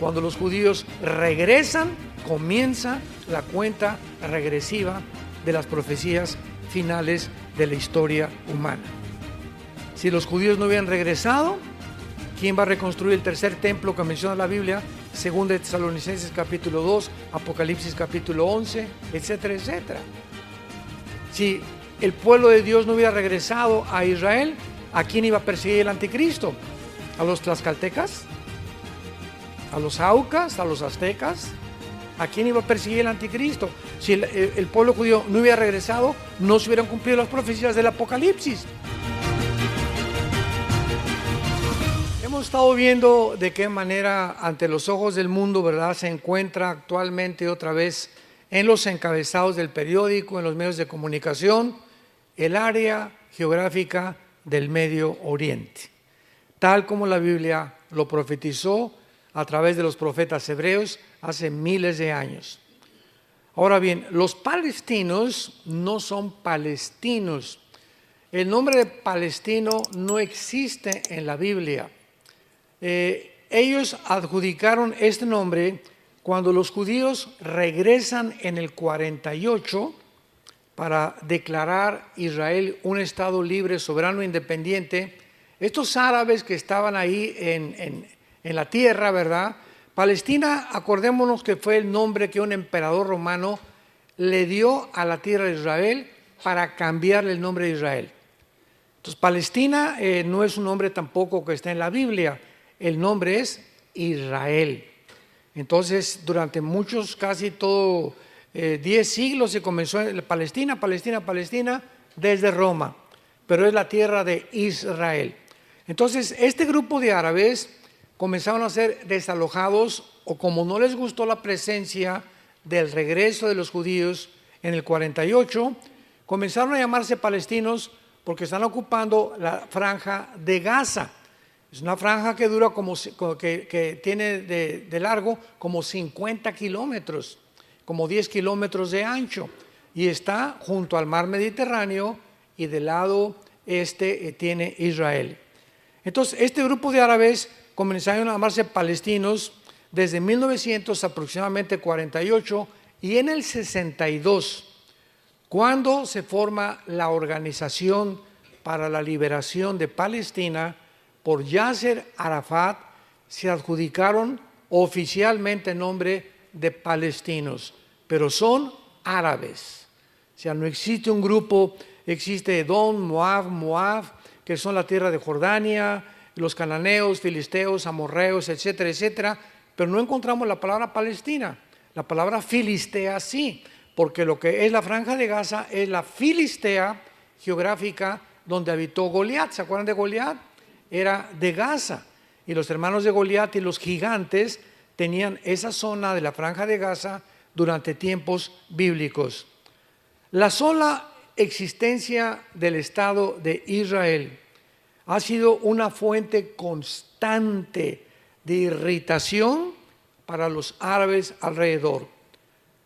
Cuando los judíos regresan, comienza la cuenta regresiva de las profecías finales de la historia humana. Si los judíos no hubieran regresado, ¿quién va a reconstruir el tercer templo que menciona la Biblia? 2 de Tesalonicenses capítulo 2, Apocalipsis capítulo 11, etcétera, etcétera. Si el pueblo de Dios no hubiera regresado a Israel, ¿a quién iba a perseguir el anticristo? ¿A los tlaxcaltecas? ¿A los aucas? ¿A los aztecas? ¿A quién iba a perseguir el anticristo? Si el pueblo judío no hubiera regresado, no se hubieran cumplido las profecías del Apocalipsis. Hemos estado viendo de qué manera ante los ojos del mundo, ¿verdad?, se encuentra actualmente otra vez en los encabezados del periódico, en los medios de comunicación, el área geográfica del Medio Oriente, tal como la Biblia lo profetizó a través de los profetas hebreos hace miles de años. Ahora bien, los palestinos no son palestinos. El nombre de palestino no existe en la Biblia. Ellos adjudicaron este nombre cuando los judíos regresan en el 48 para declarar Israel un estado libre, soberano e independiente. Estos árabes que estaban ahí en la tierra, ¿verdad? Palestina, acordémonos que fue el nombre que un emperador romano le dio a la tierra de Israel para cambiarle el nombre de Israel. Entonces, Palestina no es un nombre tampoco que está en la Biblia. El nombre es Israel. Entonces, durante muchos, casi todo 10 siglos se comenzó en Palestina, desde Roma, pero es la tierra de Israel. Entonces, este grupo de árabes comenzaron a ser desalojados, o como no les gustó la presencia del regreso de los judíos en el 48, comenzaron a llamarse palestinos porque están ocupando la franja de Gaza. Es una franja que dura que tiene de largo como 50 kilómetros, como 10 kilómetros de ancho, y está junto al mar Mediterráneo, y del lado este tiene Israel. Entonces, este grupo de árabes comenzaron a llamarse palestinos desde 1900, aproximadamente 48, y en el 62, cuando se forma la Organización para la Liberación de Palestina por Yasser Arafat, se adjudicaron oficialmente el nombre de palestinos, pero son árabes. O sea, no existe un grupo, existe Edom, Moab, que son la tierra de Jordania, los cananeos, filisteos, amorreos, etcétera, etcétera, pero no encontramos la palabra Palestina. La palabra Filistea sí, porque lo que es la franja de Gaza es la Filistea geográfica donde habitó Goliat. ¿Se acuerdan de Goliat? Era de Gaza, y los hermanos de Goliat y los gigantes tenían esa zona de la franja de Gaza durante tiempos bíblicos. La sola existencia del Estado de Israel ha sido una fuente constante de irritación para los árabes alrededor.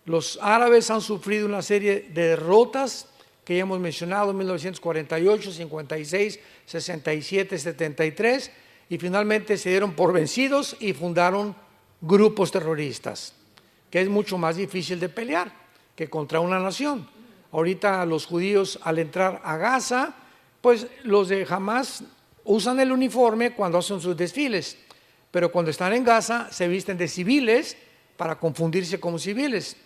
Los árabes han sufrido una serie de derrotas que ya hemos mencionado, 1948, 56, 67, 73, y finalmente se dieron por vencidos y fundaron grupos terroristas, que es mucho más difícil de pelear que contra una nación. Ahorita los judíos, al entrar a Gaza, pues los de Hamas usan el uniforme cuando hacen sus desfiles, pero cuando están en Gaza se visten de civiles para confundirse como civiles,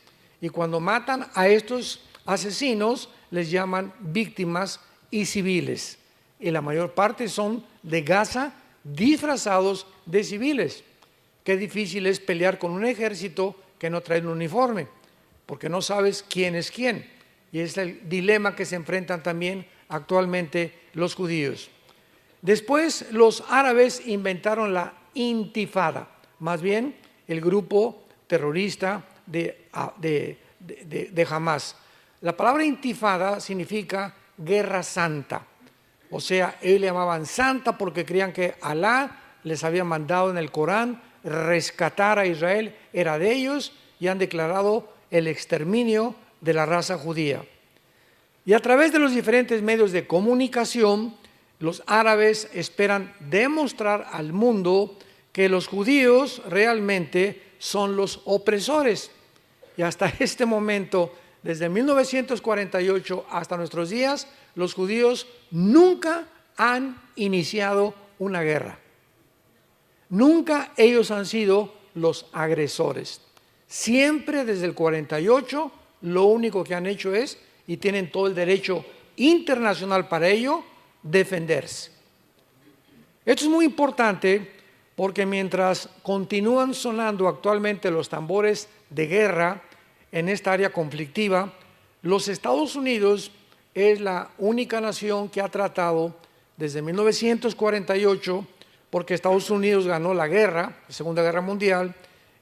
y cuando matan a estos asesinos les llaman víctimas y civiles, y la mayor parte son de Gaza disfrazados de civiles. Qué difícil es pelear con un ejército que no trae un uniforme, porque no sabes quién es quién, y es el dilema que se enfrentan también actualmente los judíos. Después los árabes inventaron la intifada, más bien el grupo terrorista de Hamas. La palabra intifada significa guerra santa, o sea, ellos le llamaban santa porque creían que Alá les había mandado en el Corán rescatar a Israel, era de ellos, y han declarado el exterminio de la raza judía. Y a través de los diferentes medios de comunicación, los árabes esperan demostrar al mundo que que los judíos realmente son los opresores. Y hasta este momento, desde 1948 hasta nuestros días, los judíos nunca han iniciado una guerra. Nunca ellos han sido los agresores. Siempre desde el 48 lo único que han hecho es, y tienen todo el derecho internacional para ello, defenderse. Esto es muy importante porque mientras continúan sonando actualmente los tambores de guerra en esta área conflictiva, los Estados Unidos es la única nación que ha tratado desde 1948, porque Estados Unidos ganó la guerra, la Segunda Guerra Mundial,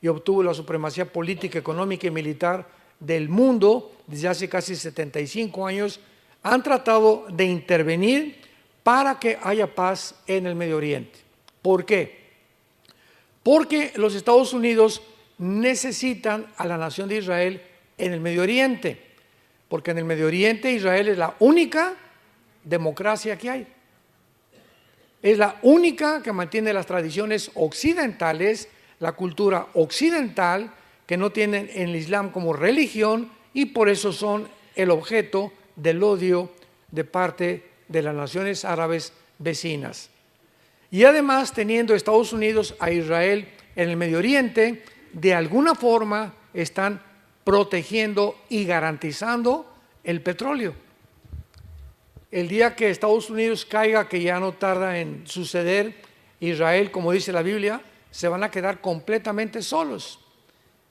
y obtuvo la supremacía política, económica y militar del mundo desde hace casi 75 años, han tratado de intervenir para que haya paz en el Medio Oriente. ¿Por qué? Porque los Estados Unidos necesitan a la nación de Israel en el Medio Oriente, porque en el Medio Oriente Israel es la única democracia que hay. Es la única que mantiene las tradiciones occidentales, la cultura occidental, que no tienen el Islam como religión y por eso son el objeto del odio de parte de las naciones árabes vecinas. Y además, teniendo Estados Unidos a Israel en el Medio Oriente, de alguna forma están protegiendo y garantizando el petróleo. El día que Estados Unidos caiga, que ya no tarda en suceder, Israel, como dice la Biblia, se van a quedar completamente solos.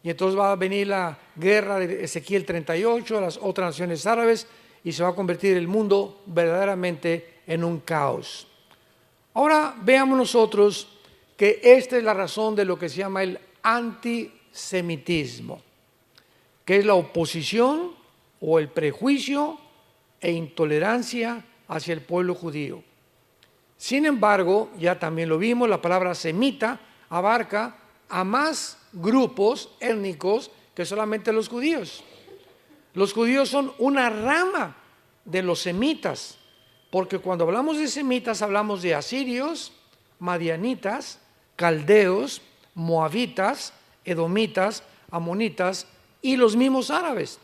Y entonces va a venir la guerra de Ezequiel 38, las otras naciones árabes, y se va a convertir el mundo verdaderamente en un caos. Ahora veamos nosotros que esta es la razón de lo que se llama el antisemitismo, que es la oposición o el prejuicio e intolerancia hacia el pueblo judío. Sin embargo, ya también lo vimos, la palabra semita abarca a más grupos étnicos que solamente los judíos. Los judíos son una rama de los semitas, porque cuando hablamos de semitas hablamos de asirios, madianitas, caldeos, moabitas, edomitas, amonitas y los mismos árabes.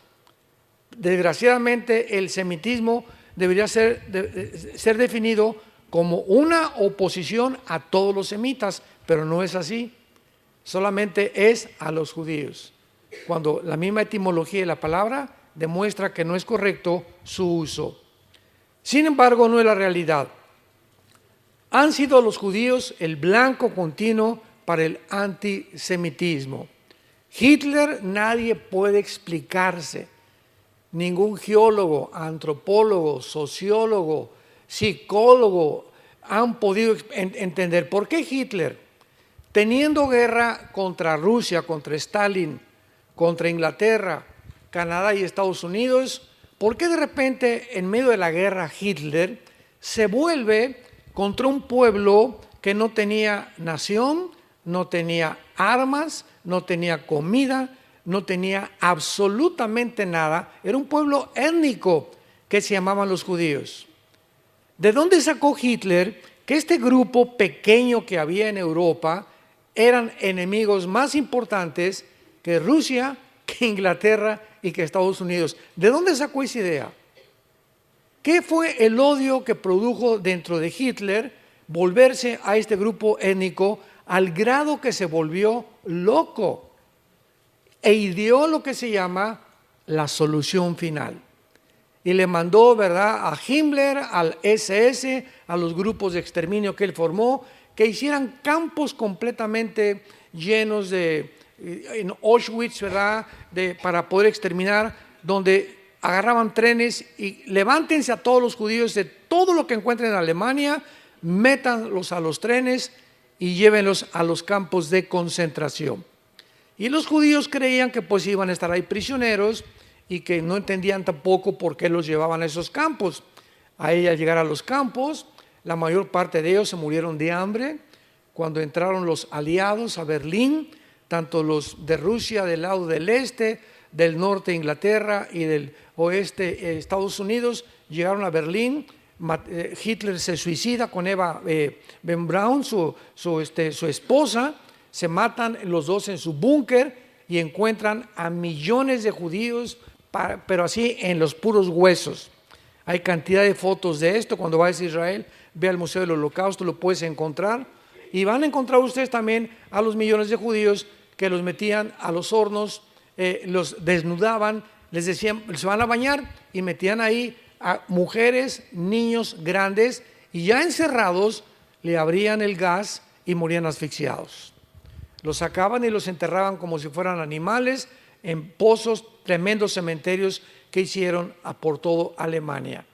Desgraciadamente el semitismo debería ser definido como una oposición a todos los semitas, pero no es así, solamente es a los judíos, cuando la misma etimología de la palabra demuestra que no es correcto su uso. Sin embargo, no es la realidad. Han sido los judíos el blanco continuo para el antisemitismo. Hitler nadie puede explicarse, ningún geólogo, antropólogo, sociólogo, psicólogo han podido entender por qué Hitler, teniendo guerra contra Rusia, contra Stalin, contra Inglaterra, Canadá y Estados Unidos, ¿por qué de repente en medio de la guerra Hitler se vuelve contra un pueblo que no tenía nación, no tenía armas, no tenía comida, no tenía absolutamente nada? Era un pueblo étnico que se llamaban los judíos. ¿De dónde sacó Hitler que este grupo pequeño que había en Europa eran enemigos más importantes que Rusia, que Inglaterra y que Estados Unidos? ¿De dónde sacó esa idea? ¿Qué fue el odio que produjo dentro de Hitler volverse a este grupo étnico al grado que se volvió loco e ideó lo que se llama la solución final? Y le mandó, ¿verdad?, a Himmler, al SS, a los grupos de exterminio que él formó, que hicieran campos completamente llenos de, en Auschwitz, ¿verdad?, para poder exterminar, donde agarraban trenes y levántense a todos los judíos de todo lo que encuentren en Alemania, métanlos a los trenes y llévenlos a los campos de concentración. Y los judíos creían que pues iban a estar ahí prisioneros y que no entendían tampoco por qué los llevaban a esos campos. Ahí al llegar a los campos, la mayor parte de ellos se murieron de hambre. Cuando entraron los aliados a Berlín, tanto los de Rusia del lado del este, del norte Inglaterra y del oeste Estados Unidos, llegaron a Berlín, Hitler se suicida con Eva Ben Braun, su esposa. Se matan los dos en su búnker y encuentran a millones de judíos, pero así en los puros huesos. Hay cantidad de fotos de esto. Cuando vayas a Israel, ve al Museo del Holocausto, lo puedes encontrar. Y van a encontrar ustedes también a los millones de judíos que los metían a los hornos, los desnudaban, les decían, se van a bañar, y metían ahí a mujeres, niños grandes, y ya encerrados le abrían el gas y morían asfixiados. Los sacaban y los enterraban como si fueran animales en pozos, tremendos cementerios que hicieron por todo Alemania.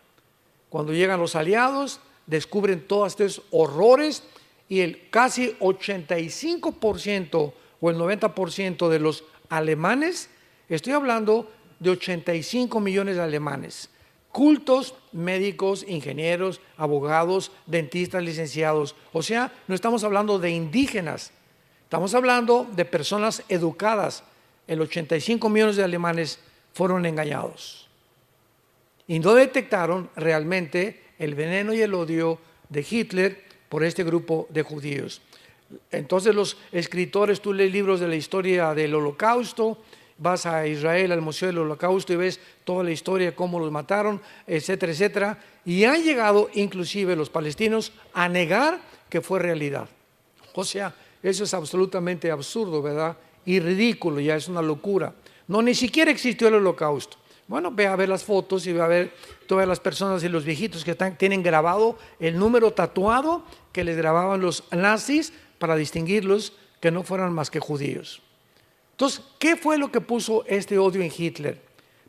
Cuando llegan los aliados, descubren todos estos horrores, y el casi 85% o el 90% de los alemanes, estoy hablando de 85 millones de alemanes, cultos, médicos, ingenieros, abogados, dentistas, licenciados. O sea, no estamos hablando de indígenas, estamos hablando de personas educadas. El 85 millones de alemanes fueron engañados y no detectaron realmente el veneno y el odio de Hitler por este grupo de judíos. Entonces los escritores, tú lees libros de la historia del Holocausto, vas a Israel al Museo del Holocausto y ves toda la historia de cómo los mataron, etcétera, etcétera, y han llegado inclusive los palestinos a negar que fue realidad. O sea, eso es absolutamente absurdo, ¿verdad? Y ridículo, ya es una locura. No, ni siquiera existió el Holocausto. Bueno, ve a ver las fotos y ve a ver todas las personas y los viejitos que tienen grabado el número tatuado que les grababan los nazis para distinguirlos que no fueran más que judíos. Entonces, ¿qué fue lo que puso este odio en Hitler?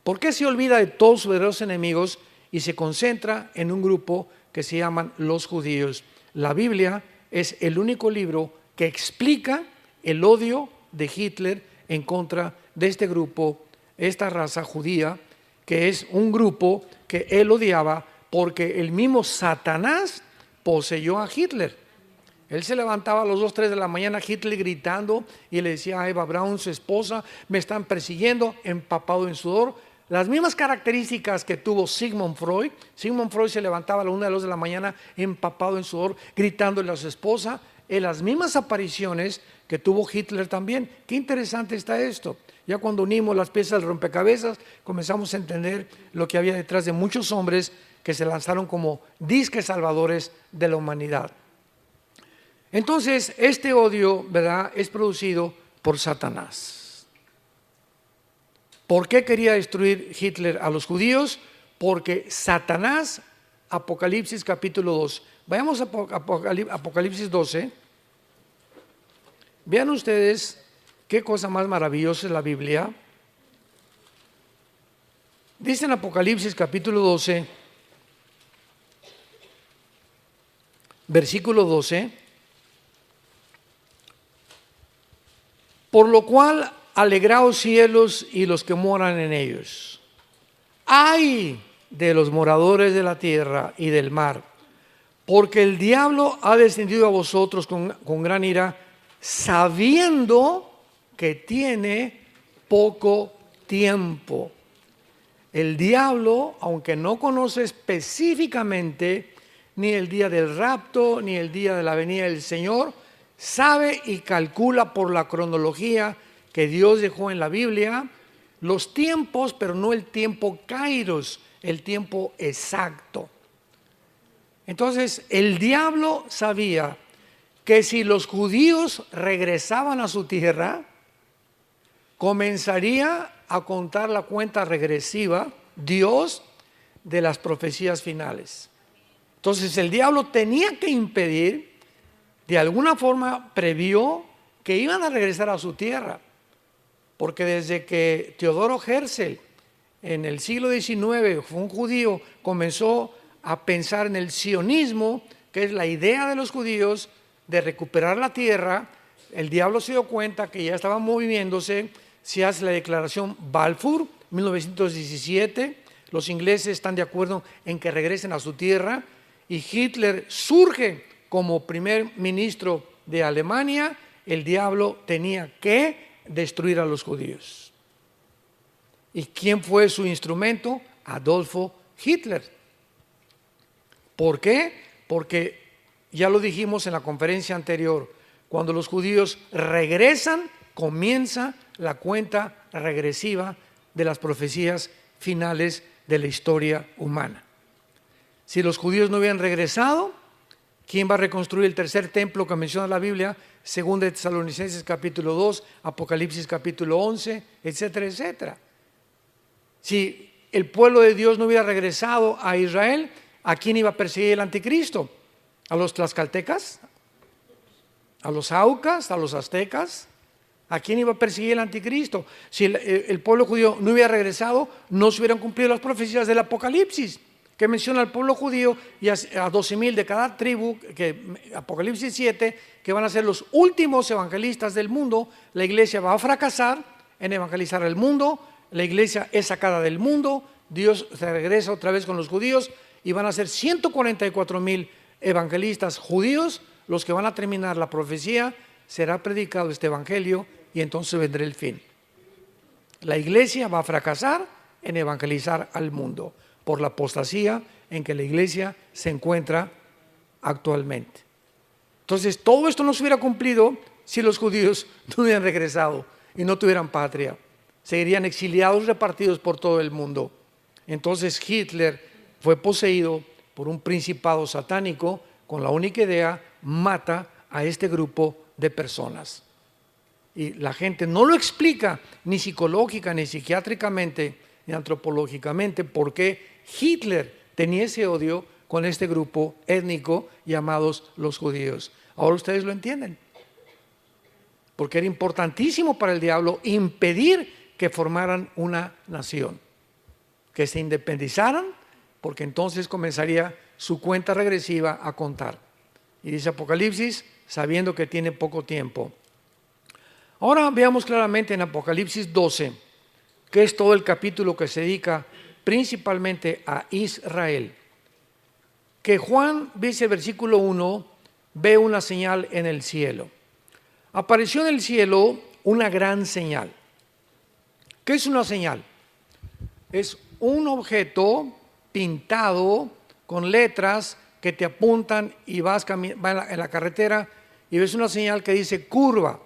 ¿Por qué se olvida de todos sus verdaderos enemigos y se concentra en un grupo que se llaman los judíos? La Biblia es el único libro que explica el odio de Hitler en contra de este grupo, esta raza judía, que es un grupo que él odiaba porque el mismo Satanás poseyó a Hitler. Él se levantaba a las 2, 3 de la mañana, Hitler gritando, y le decía a Eva Braun, su esposa, me están persiguiendo, empapado en sudor. Las mismas características que tuvo Sigmund Freud. Sigmund Freud se levantaba a las 1, 2 de la mañana, empapado en sudor, gritándole a su esposa. En las mismas apariciones que tuvo Hitler también. Qué interesante está esto. Ya cuando unimos las piezas del rompecabezas, comenzamos a entender lo que había detrás de muchos hombres que se lanzaron como disques salvadores de la humanidad. Entonces, este odio, ¿verdad?, es producido por Satanás. ¿Por qué quería destruir Hitler a los judíos? Porque Satanás, Apocalipsis capítulo 2. Vayamos a Apocalipsis 12. Vean ustedes qué cosa más maravillosa es la Biblia. Dice en Apocalipsis capítulo 12, versículo 12, por lo cual alegraos cielos y los que moran en ellos. ¡Ay de los moradores de la tierra y del mar! Porque el diablo ha descendido a vosotros con gran ira, sabiendo que tiene poco tiempo. El diablo, aunque no conoce específicamente ni el día del rapto, ni el día de la venida del Señor, sabe y calcula por la cronología que Dios dejó en la Biblia los tiempos, pero no el tiempo kairos, el tiempo exacto. Entonces, el diablo sabía que si los judíos regresaban a su tierra, comenzaría a contar la cuenta regresiva, Dios, de las profecías finales. Entonces, el diablo tenía que impedir, de alguna forma previó que iban a regresar a su tierra, porque desde que Teodoro Herzl, en el siglo XIX, fue un judío, comenzó a pensar en el sionismo, que es la idea de los judíos de recuperar la tierra, el diablo se dio cuenta que ya estaba moviéndose, se hace la declaración Balfour, 1917, los ingleses están de acuerdo en que regresen a su tierra, y Hitler surge como primer ministro de Alemania. El diablo tenía que destruir a los judíos. ¿Y quién fue su instrumento? Adolfo Hitler. ¿Por qué? Porque ya lo dijimos en la conferencia anterior, cuando los judíos regresan, comienza la cuenta regresiva de las profecías finales de la historia humana. Si los judíos no hubieran regresado, ¿quién va a reconstruir el tercer templo que menciona la Biblia? Según de Tesalonicenses capítulo 2, Apocalipsis capítulo 11, etcétera, etcétera. Si el pueblo de Dios no hubiera regresado a Israel, ¿a quién iba a perseguir el anticristo? ¿A los tlaxcaltecas? ¿A los aucas? ¿A los aztecas? ¿A quién iba a perseguir el anticristo? Si el pueblo judío no hubiera regresado, no se hubieran cumplido las profecías del Apocalipsis, que menciona al pueblo judío y a 12,000 de cada tribu, que Apocalipsis 7, que van a ser los últimos evangelistas del mundo. La iglesia va a fracasar en evangelizar el mundo, la iglesia es sacada del mundo, Dios se regresa otra vez con los judíos y van a ser 144,000 evangelistas judíos los que van a terminar la profecía. Será predicado este evangelio y entonces vendrá el fin. La iglesia va a fracasar en evangelizar al mundo por la apostasía en que la iglesia se encuentra actualmente. Entonces todo esto no se hubiera cumplido si los judíos no hubieran regresado y no tuvieran patria. Seguirían exiliados, repartidos por todo el mundo. Entonces Hitler fue poseído por un principado satánico con la única idea: mata a este grupo de personas. Y la gente no lo explica ni psicológica, ni psiquiátricamente, ni antropológicamente, por qué Hitler tenía ese odio con este grupo étnico llamados los judíos. Ahora ustedes lo entienden. Porque era importantísimo para el diablo impedir que formaran una nación, que se independizaran, porque entonces comenzaría su cuenta regresiva a contar. Y dice Apocalipsis, sabiendo que tiene poco tiempo. Ahora veamos claramente en Apocalipsis 12, que es todo el capítulo que se dedica principalmente a Israel. Que Juan, dice el versículo 1, ve una señal en el cielo. Apareció en el cielo una gran señal. ¿Qué es una señal? Es un objeto pintado con letras que te apuntan y vas en la carretera y ves una señal que dice curva.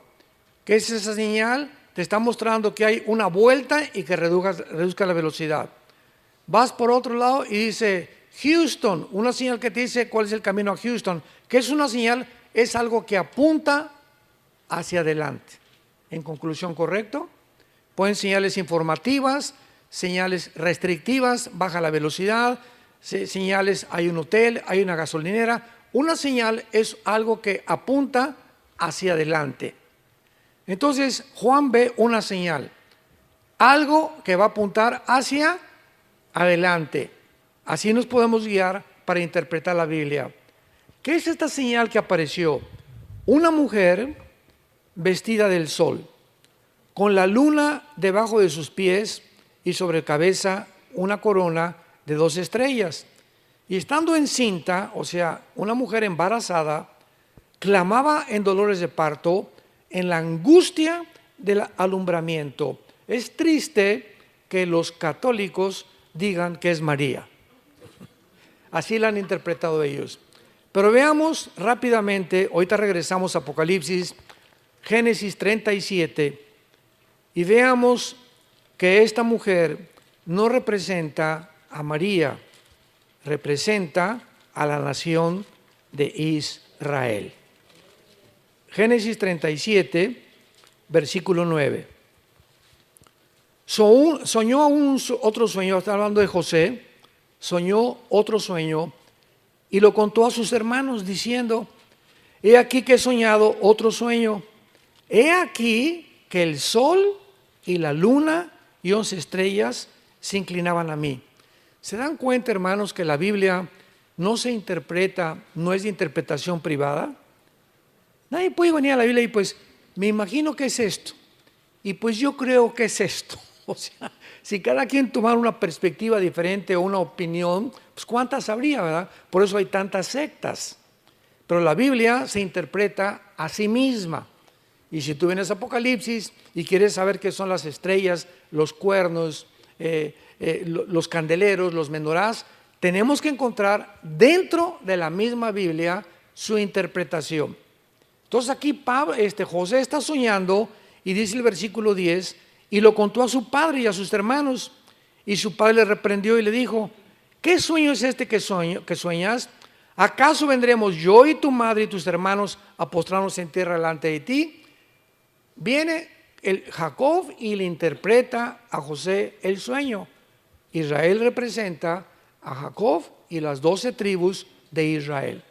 ¿Qué es esa señal? Te está mostrando que hay una vuelta y que reduzca la velocidad. Vas por otro lado y dice Houston, una señal que te dice cuál es el camino a Houston. ¿Qué es una señal? Es algo que apunta hacia adelante. En conclusión, ¿correcto? Pueden señales informativas, señales restrictivas, baja la velocidad, señales, hay un hotel, hay una gasolinera. Una señal es algo que apunta hacia adelante. Entonces Juan ve una señal, algo que va a apuntar hacia adelante. Así nos podemos guiar para interpretar la Biblia. ¿Qué es esta señal que apareció? Una mujer vestida del sol, con la luna debajo de sus pies y sobre cabeza una corona de 2 estrellas. Y estando encinta, o sea, una mujer embarazada, clamaba en dolores de parto, en la angustia del alumbramiento. Es triste que los católicos digan que es María. Así la han interpretado ellos. Pero veamos rápidamente, ahorita regresamos a Apocalipsis, Génesis 37, y veamos que esta mujer no representa a María, representa a la nación de Israel. Génesis 37, versículo 9. Soñó otro sueño, está hablando de José, soñó otro sueño y lo contó a sus hermanos diciendo: he aquí que he soñado otro sueño, he aquí que el sol y la luna y 11 estrellas se inclinaban a mí. ¿Se dan cuenta, hermanos, que la Biblia no se interpreta, no es de interpretación privada? Nadie puede venir a la Biblia y pues, me imagino que es esto, y pues yo creo que es esto. O sea, si cada quien tomara una perspectiva diferente o una opinión, pues cuántas habría, ¿verdad? Por eso hay tantas sectas. Pero la Biblia se interpreta a sí misma. Y si tú vienes a Apocalipsis y quieres saber qué son las estrellas, los cuernos, los candeleros, los menorás, tenemos que encontrar dentro de la misma Biblia su interpretación. Entonces aquí José está soñando y dice el versículo 10, y lo contó a su padre y a sus hermanos, y su padre le reprendió y le dijo: ¿qué sueño es este que sueñas? ¿Acaso vendremos yo y tu madre y tus hermanos a postrarnos en tierra delante de ti? Viene Jacob y le interpreta a José el sueño. Israel representa a Jacob y las 12 tribus de Israel.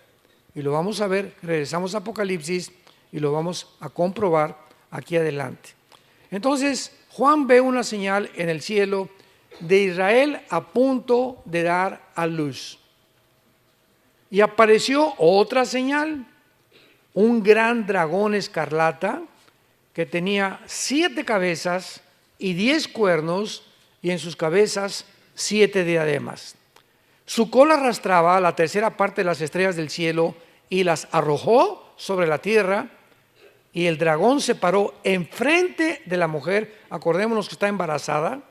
Y lo vamos a ver, regresamos a Apocalipsis y lo vamos a comprobar aquí adelante. Entonces, Juan ve una señal en el cielo de Israel a punto de dar a luz. Y apareció otra señal, un gran dragón escarlata que tenía 7 cabezas y 10 cuernos, y en sus cabezas 7 diademas. Su cola arrastraba la tercera parte de las estrellas del cielo y las arrojó sobre la tierra, y el dragón se paró enfrente de la mujer, acordémonos que está embarazada,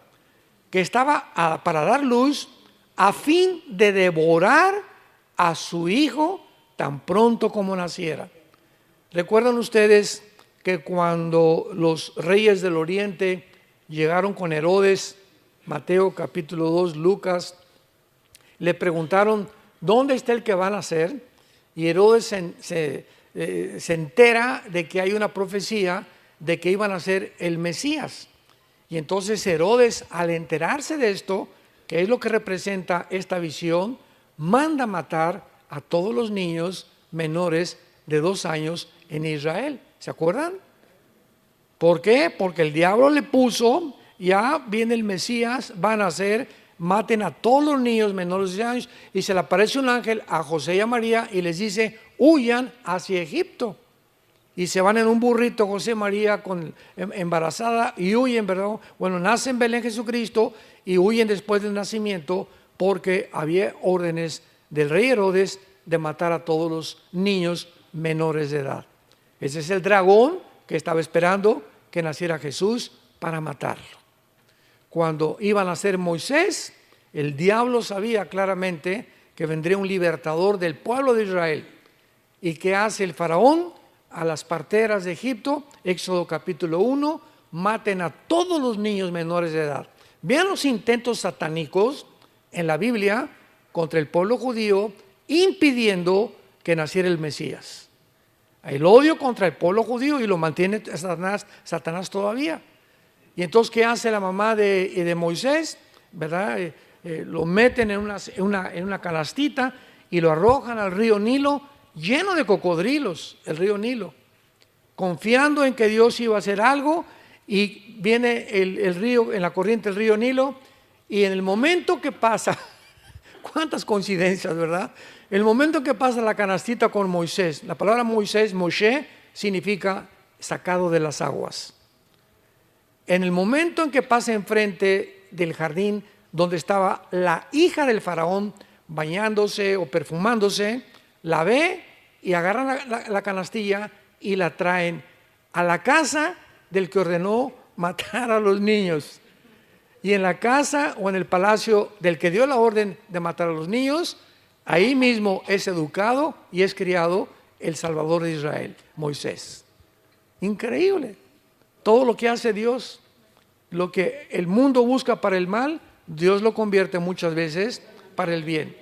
que estaba para dar luz, a fin de devorar a su hijo tan pronto como naciera. ¿Recuerdan ustedes que cuando los reyes del oriente llegaron con Herodes, Mateo capítulo 2, Lucas, le preguntaron: ¿dónde está el que va a nacer? Y Herodes se entera de que hay una profecía de que iban a ser el Mesías. Y entonces Herodes, al enterarse de esto, que es lo que representa esta visión, manda matar a todos los niños menores de 2 años en Israel. ¿Se acuerdan? ¿Por qué? Porque el diablo le puso: ya viene el Mesías, van a nacer, maten a todos los niños menores de 2 años. Y se le aparece un ángel a José y a María y les dice: huyan hacia Egipto. Y se van en un burrito José y María embarazada y huyen, ¿verdad? Bueno, nace en Belén Jesucristo y huyen después del nacimiento, porque había órdenes del rey Herodes de matar a todos los niños menores de edad. Ese es el dragón que estaba esperando que naciera Jesús para matarlo. Cuando iba a nacer Moisés, el diablo sabía claramente que vendría un libertador del pueblo de Israel. ¿Y qué hace el faraón? A las parteras de Egipto, Éxodo capítulo 1, maten a todos los niños menores de edad. Vean los intentos satánicos en la Biblia contra el pueblo judío, impidiendo que naciera el Mesías. El odio contra el pueblo judío, y lo mantiene Satanás todavía. Y entonces, ¿qué hace la mamá de Moisés? ¿Verdad? Lo meten en una canastita y lo arrojan al río Nilo, lleno de cocodrilos, el río Nilo, confiando en que Dios iba a hacer algo. Y viene el río, en la corriente del río Nilo, y en el momento que pasa, cuántas coincidencias, ¿verdad? El momento que pasa la canastita con Moisés, la palabra Moisés, Moshe, significa sacado de las aguas. En el momento en que pasa enfrente del jardín donde estaba la hija del faraón bañándose o perfumándose, la ve y agarran la canastilla y la traen a la casa del que ordenó matar a los niños. Y en la casa o en el palacio del que dio la orden de matar a los niños, ahí mismo es educado y es criado el Salvador de Israel, Moisés. Increíble. Todo lo que hace Dios, lo que el mundo busca para el mal, Dios lo convierte muchas veces para el bien.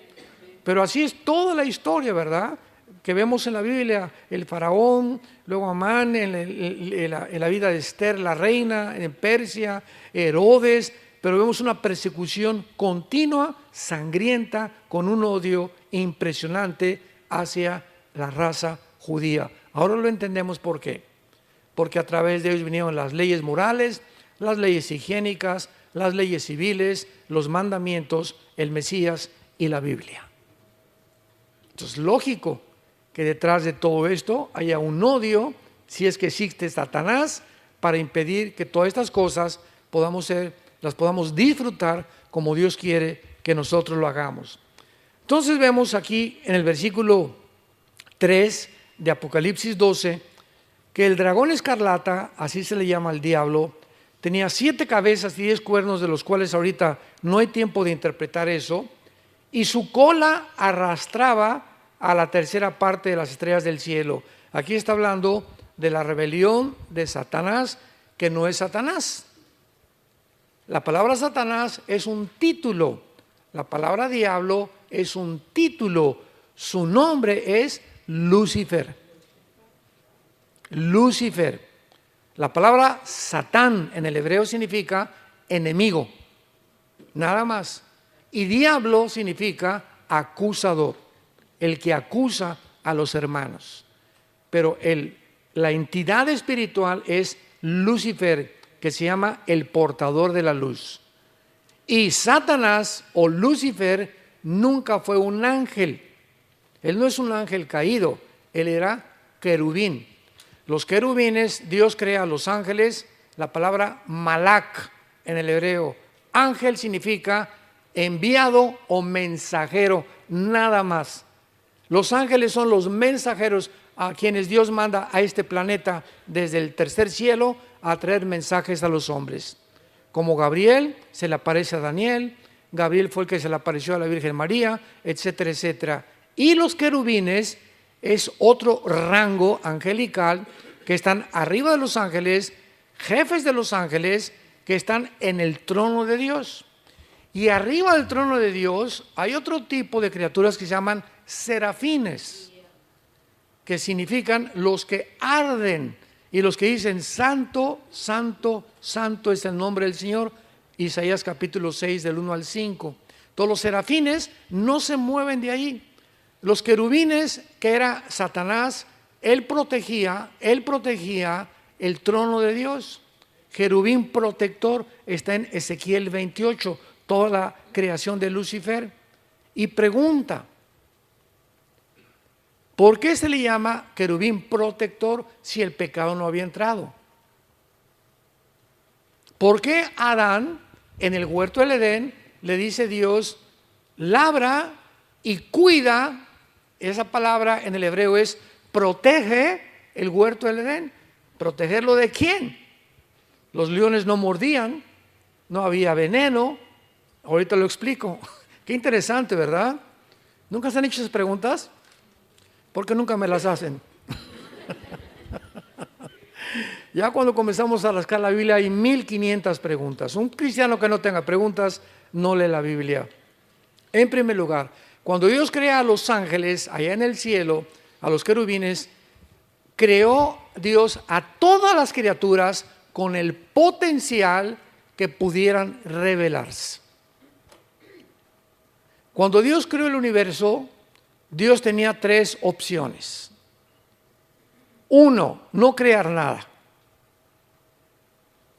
Pero así es toda la historia, ¿verdad? Que vemos en la Biblia, el faraón, luego Amán, en la vida de Esther, la reina, en Persia, Herodes, pero vemos una persecución continua, sangrienta, con un odio impresionante hacia la raza judía. Ahora lo entendemos por qué. Porque a través de ellos vinieron las leyes morales, las leyes higiénicas, las leyes civiles, los mandamientos, el Mesías y la Biblia. Entonces, lógico que detrás de todo esto haya un odio, si es que existe Satanás, para impedir que todas estas cosas las podamos disfrutar como Dios quiere que nosotros lo hagamos. Entonces vemos aquí en el versículo 3 de Apocalipsis 12, que el dragón escarlata, así se le llama al diablo, tenía 7 cabezas y 10 cuernos, de los cuales ahorita no hay tiempo de interpretar eso, y su cola arrastraba a la tercera parte de las estrellas del cielo. Aquí está hablando de la rebelión de Satanás, que no es Satanás. La palabra Satanás es un título, la palabra diablo es un título, su nombre es Lucifer. Lucifer. La palabra Satán en el hebreo significa enemigo, nada más. Y diablo significa acusador, el que acusa a los hermanos. Pero la entidad espiritual es Lucifer, que se llama el portador de la luz. Y Satanás o Lucifer nunca fue un ángel. Él no es un ángel caído, él era querubín. Los querubines, Dios crea a los ángeles, la palabra malak en el hebreo. Ángel significa enviado o mensajero, nada más. Los ángeles son los mensajeros a quienes Dios manda a este planeta desde el tercer cielo a traer mensajes a los hombres. Como Gabriel se le aparece a Daniel, Gabriel fue el que se le apareció a la Virgen María, etcétera, etcétera. Y los querubines es otro rango angelical que están arriba de los ángeles, jefes de los ángeles que están en el trono de Dios. Y arriba del trono de Dios hay otro tipo de criaturas que se llaman serafines, que significan los que arden y los que dicen santo, santo, santo es el nombre del Señor. Isaías capítulo 6 del 1 al 5. Todos los serafines no se mueven de ahí. Los querubines, que era Satanás, él protegía el trono de Dios. Querubín protector está en Ezequiel 28, toda la creación de Lucifer. Y pregunta, ¿por qué se le llama querubín protector si el pecado no había entrado? ¿Por qué Adán en el huerto del Edén le dice Dios, labra y cuida? Esa palabra en el hebreo es protege el huerto del Edén. ¿Protegerlo de quién? Los leones no mordían, no había veneno. Ahorita lo explico. Qué interesante, ¿verdad? ¿Nunca se han hecho esas preguntas? ¿Por qué nunca me las hacen? Ya cuando comenzamos a rascar la Biblia hay 1500 preguntas. Un cristiano que no tenga preguntas no lee la Biblia. En primer lugar, cuando Dios crea a los ángeles allá en el cielo, a los querubines, creó Dios a todas las criaturas con el potencial que pudieran revelarse. Cuando Dios creó el universo, Dios tenía 3 opciones. 1, no crear nada.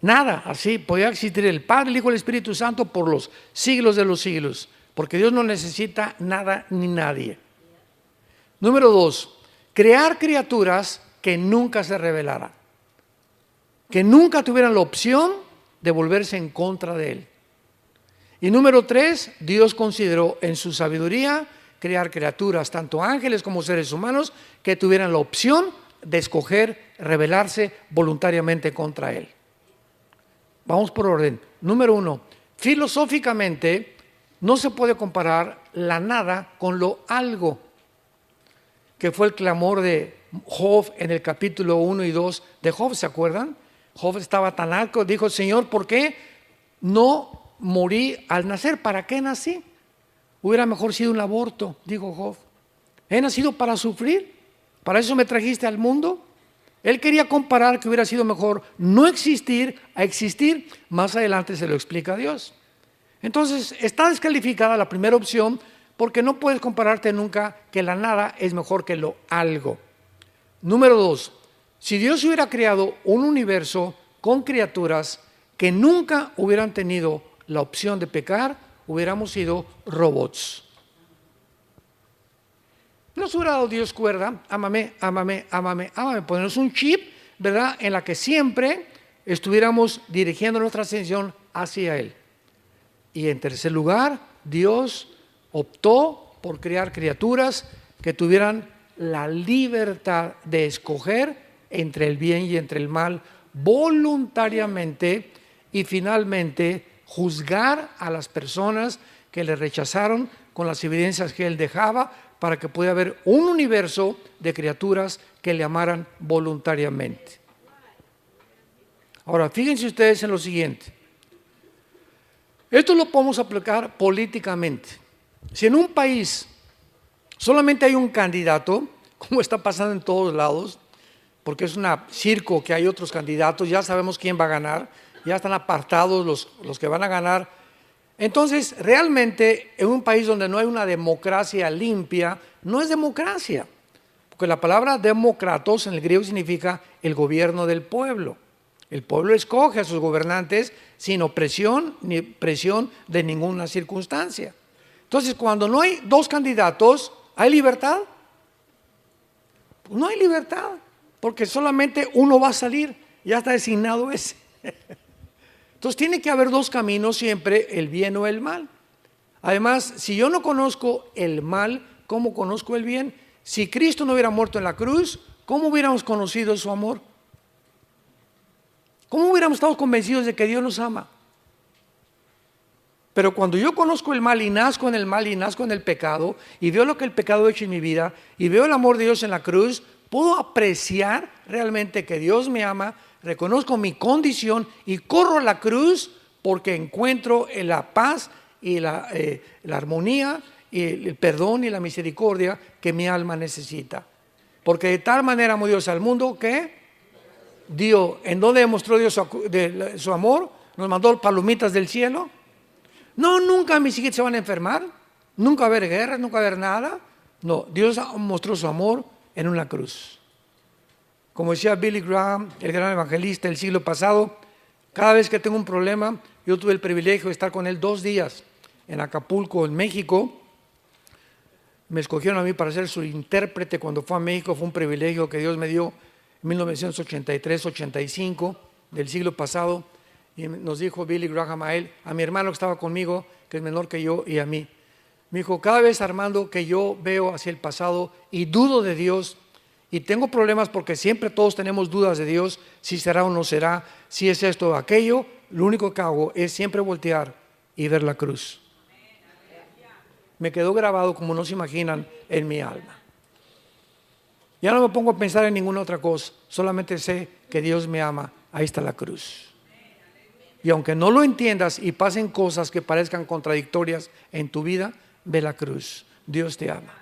Nada, así podía existir el Padre, el Hijo y el Espíritu Santo por los siglos de los siglos, porque Dios no necesita nada ni nadie. Número 2, crear criaturas que nunca se rebelaran, que nunca tuvieran la opción de volverse en contra de Él. Y número 3, Dios consideró en su sabiduría crear criaturas, tanto ángeles como seres humanos, que tuvieran la opción de escoger rebelarse voluntariamente contra Él. Vamos por orden. Número 1, filosóficamente no se puede comparar la nada con lo algo, que fue el clamor de Job en el capítulo 1 y 2 de Job, ¿se acuerdan? Job estaba tan alto, dijo, Señor, ¿por qué no morí al nacer? ¿Para qué nací? Hubiera mejor sido un aborto, dijo Job. He nacido para sufrir, para eso me trajiste al mundo. Él quería comparar que hubiera sido mejor no existir a existir. Más adelante se lo explica Dios. Entonces está descalificada la primera opción porque no puedes compararte nunca que la nada es mejor que lo algo. Número 2, si Dios hubiera creado un universo con criaturas que nunca hubieran tenido la opción de pecar, hubiéramos sido robots. Nos hubiera dado Dios cuerda, ámame, ámame, ámame, ámame, ponernos un chip, ¿verdad?, en la que siempre estuviéramos dirigiendo nuestra atención hacia Él. Y en tercer lugar, Dios optó por crear criaturas que tuvieran la libertad de escoger entre el bien y entre el mal voluntariamente y finalmente juzgar a las personas que le rechazaron con las evidencias que él dejaba para que pudiera haber un universo de criaturas que le amaran voluntariamente. Ahora, fíjense ustedes en lo siguiente. Esto lo podemos aplicar políticamente. Si en un país solamente hay un candidato, como está pasando en todos lados, porque es un circo que hay otros candidatos, ya sabemos quién va a ganar, ya están apartados los que van a ganar. Entonces, realmente, en un país donde no hay una democracia limpia, no es democracia, porque la palabra demócratos en el griego significa el gobierno del pueblo. El pueblo escoge a sus gobernantes sin opresión ni presión de ninguna circunstancia. Entonces, cuando no hay dos candidatos, ¿hay libertad? Pues no hay libertad, porque solamente uno va a salir, ya está designado ese. Entonces tiene que haber dos caminos siempre, el bien o el mal. Además, si yo no conozco el mal, ¿cómo conozco el bien? Si Cristo no hubiera muerto en la cruz, ¿cómo hubiéramos conocido su amor? ¿Cómo hubiéramos estado convencidos de que Dios nos ama? Pero cuando yo conozco el mal y nazco en el mal y nazco en el pecado y veo lo que el pecado ha hecho en mi vida y veo el amor de Dios en la cruz, puedo apreciar realmente que Dios me ama, reconozco mi condición y corro a la cruz porque encuentro la paz y la armonía y el perdón y la misericordia que mi alma necesita. Porque de tal manera amó Dios al mundo que dio. ¿En dónde demostró Dios su amor? Nos mandó palomitas del cielo. No, nunca mis hijos se van a enfermar, nunca va a haber guerras, nunca va a haber nada. No, Dios mostró su amor en una cruz. Como decía Billy Graham, el gran evangelista del siglo pasado, cada vez que tengo un problema, yo tuve el privilegio de estar con él 2 días en Acapulco, en México. Me escogieron a mí para ser su intérprete cuando fue a México. Fue un privilegio que Dios me dio en 1983-85 del siglo pasado. Y nos dijo Billy Graham a él, a mi hermano que estaba conmigo, que es menor que yo, y a mí. Me dijo, cada vez, Armando, que yo veo hacia el pasado y dudo de Dios, y tengo problemas porque siempre todos tenemos dudas de Dios, si será o no será, si es esto o aquello, lo único que hago es siempre voltear y ver la cruz. Me quedó grabado, como no se imaginan, en mi alma. Ya no me pongo a pensar en ninguna otra cosa, solamente sé que Dios me ama, ahí está la cruz. Y aunque no lo entiendas y pasen cosas que parezcan contradictorias en tu vida, ve la cruz. Dios te ama.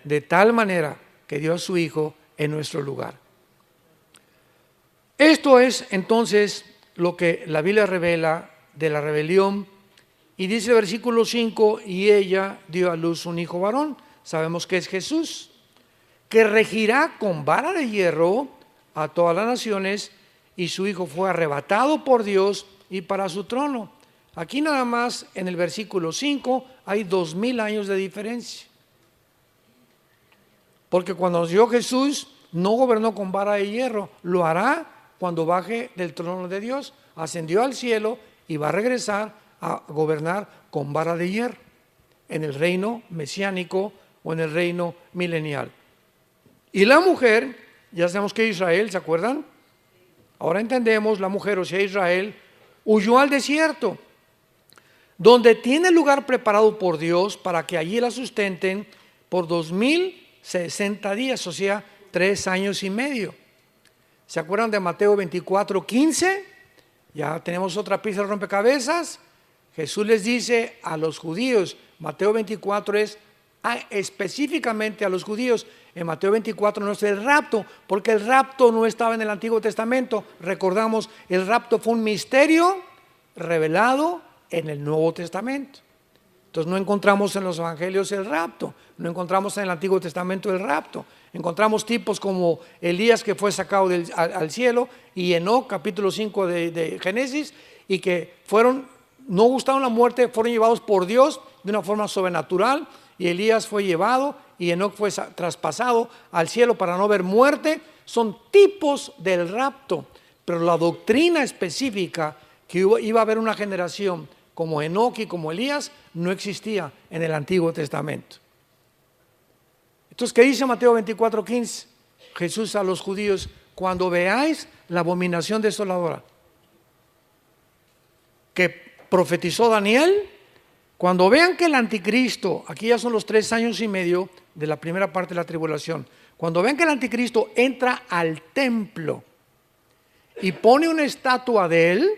De tal manera que dio a su Hijo en nuestro lugar. Esto es entonces lo que la Biblia revela de la rebelión. Y dice el versículo 5, y ella dio a luz un hijo varón. Sabemos que es Jesús, que regirá con vara de hierro a todas las naciones, y su hijo fue arrebatado por Dios y para su trono. Aquí nada más en el versículo 5 hay 2000 años de diferencia. Porque cuando nació Jesús no gobernó con vara de hierro, lo hará cuando baje del trono de Dios. Ascendió al cielo y va a regresar a gobernar con vara de hierro en el reino mesiánico o en el reino milenial. Y la mujer, ya sabemos que Israel, ¿se acuerdan? Ahora entendemos, la mujer, o sea Israel, huyó al desierto, donde tiene lugar preparado por Dios para que allí la sustenten por 2060 días, o sea, 3 años y medio. ¿Se acuerdan de Mateo 24:15? Ya tenemos otra pieza de rompecabezas. Jesús les dice a los judíos, Mateo 24 es específicamente a los judíos. En Mateo 24 no es el rapto, porque el rapto no estaba en el Antiguo Testamento. Recordamos, el rapto fue un misterio revelado en el Nuevo Testamento. Entonces no encontramos en los evangelios el rapto, no encontramos en el Antiguo Testamento el rapto. Encontramos tipos como Elías, que fue sacado al cielo, y Enoc, capítulo 5 de Génesis, y que no gustaron la muerte, fueron llevados por Dios de una forma sobrenatural, y Elías fue llevado y Enoc fue traspasado al cielo para no ver muerte. Son tipos del rapto, pero la doctrina específica que iba a haber una generación como Enoc y como Elías no existía en el Antiguo Testamento. Entonces, ¿qué dice Mateo 24:15? Jesús a los judíos, cuando veáis la abominación desoladora que profetizó Daniel, Cuando vean que el anticristo, aquí ya son los 3 años y medio de la primera parte de la tribulación, cuando vean que el anticristo entra al templo y pone una estatua de él,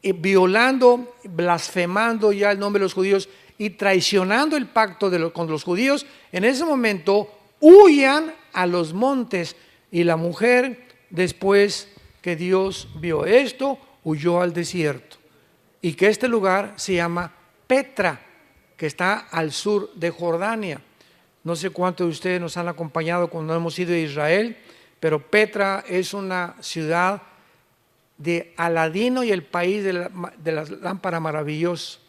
y violando, blasfemando ya el nombre de los judíos y traicionando el pacto con los judíos, en ese momento huyan a los montes. Y la mujer, después que Dios vio esto, huyó al desierto. Y que este lugar se llama Petra, que está al sur de Jordania. No sé cuántos de ustedes nos han acompañado cuando hemos ido a Israel, pero Petra es una ciudad de Aladino y el país de la lámpara maravillosa.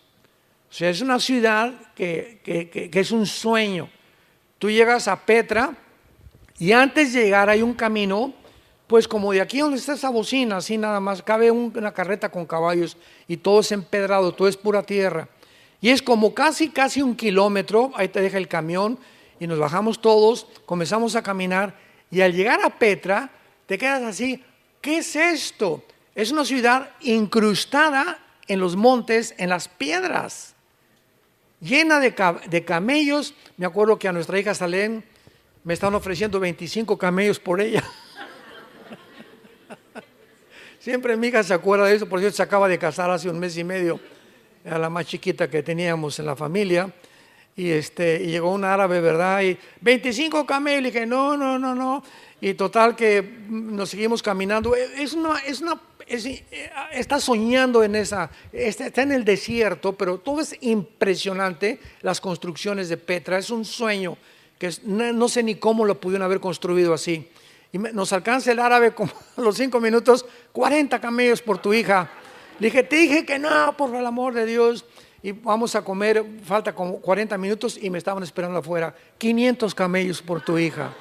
O sea, es una ciudad que es un sueño. Tú llegas a Petra y antes de llegar hay un camino, pues como de aquí donde está esa bocina, así nada más, cabe una carreta con caballos y todo es empedrado, todo es pura tierra. Y es como casi 1 kilómetro, ahí te deja el camión y nos bajamos todos, comenzamos a caminar y al llegar a Petra te quedas así, ¿qué es esto? Es una ciudad incrustada en los montes, en las piedras, llena de camellos. Me acuerdo que a nuestra hija Salén me estaban ofreciendo 25 camellos por ella. Siempre mi hija se acuerda de eso, por cierto, se acaba de casar hace 1 mes y medio, era la más chiquita que teníamos en la familia. Y llegó un árabe, ¿verdad? Y 25 camellos, y dije, no. Y total que nos seguimos caminando. Está soñando en está en el desierto, pero todo es impresionante, las construcciones de Petra, es un sueño, que no sé ni cómo lo pudieron haber construido así. Y nos alcanza el árabe como a los 5 minutos, 40 camellos por tu hija. Le dije, te dije que no, por el amor de Dios. Y vamos a comer, falta como 40 minutos y me estaban esperando afuera, 500 camellos por tu hija.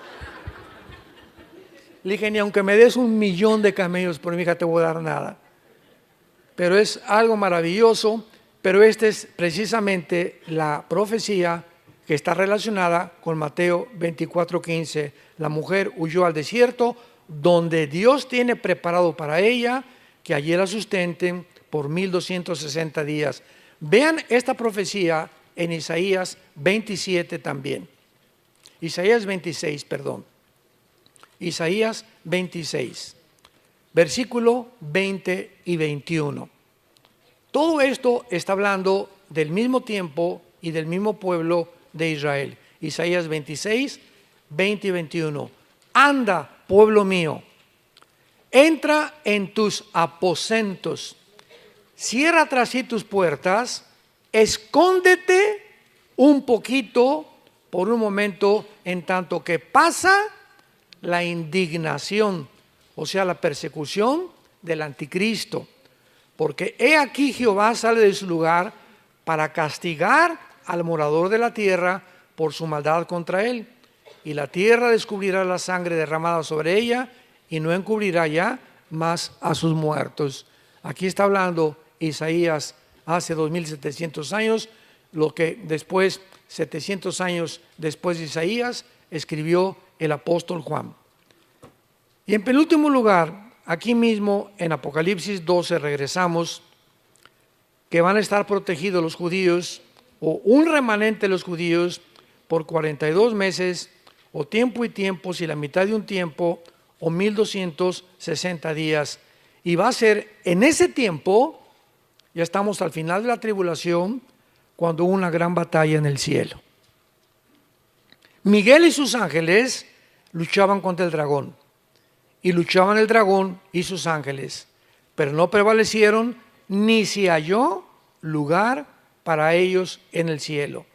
Le dije, ni aunque me des 1.000.000 de camellos por mi hija te voy a dar nada. Pero es algo maravilloso, pero esta es precisamente la profecía que está relacionada con Mateo 24:15. La mujer huyó al desierto, donde Dios tiene preparado para ella que allí la sustenten por 1260 días. Vean esta profecía en Isaías 27 también. Isaías 26, perdón. Isaías 26, versículo 20 y 21. Todo esto está hablando del mismo tiempo y del mismo pueblo de Israel. Isaías 26, 20 y 21. Anda, pueblo mío, entra en tus aposentos, cierra tras sí tus puertas, escóndete un poquito por un momento en tanto que pasa la indignación, o sea, la persecución del anticristo. Porque he aquí Jehová sale de su lugar para castigar al morador de la tierra por su maldad contra él. Y la tierra descubrirá la sangre derramada sobre ella y no encubrirá ya más a sus muertos. Aquí está hablando Isaías hace 2700 años, lo que después, 700 años después de Isaías, escribió el apóstol Juan. Y en penúltimo lugar, aquí mismo en Apocalipsis 12 regresamos, que van a estar protegidos los judíos, o un remanente de los judíos, por 42 meses, o tiempo y tiempo, si la mitad de un tiempo, o 1260 días. Y va a ser en ese tiempo, ya estamos al final de la tribulación, cuando hubo una gran batalla en el cielo. Miguel y sus ángeles luchaban contra el dragón, y luchaban el dragón y sus ángeles, pero no prevalecieron, ni se halló lugar para ellos en el cielo.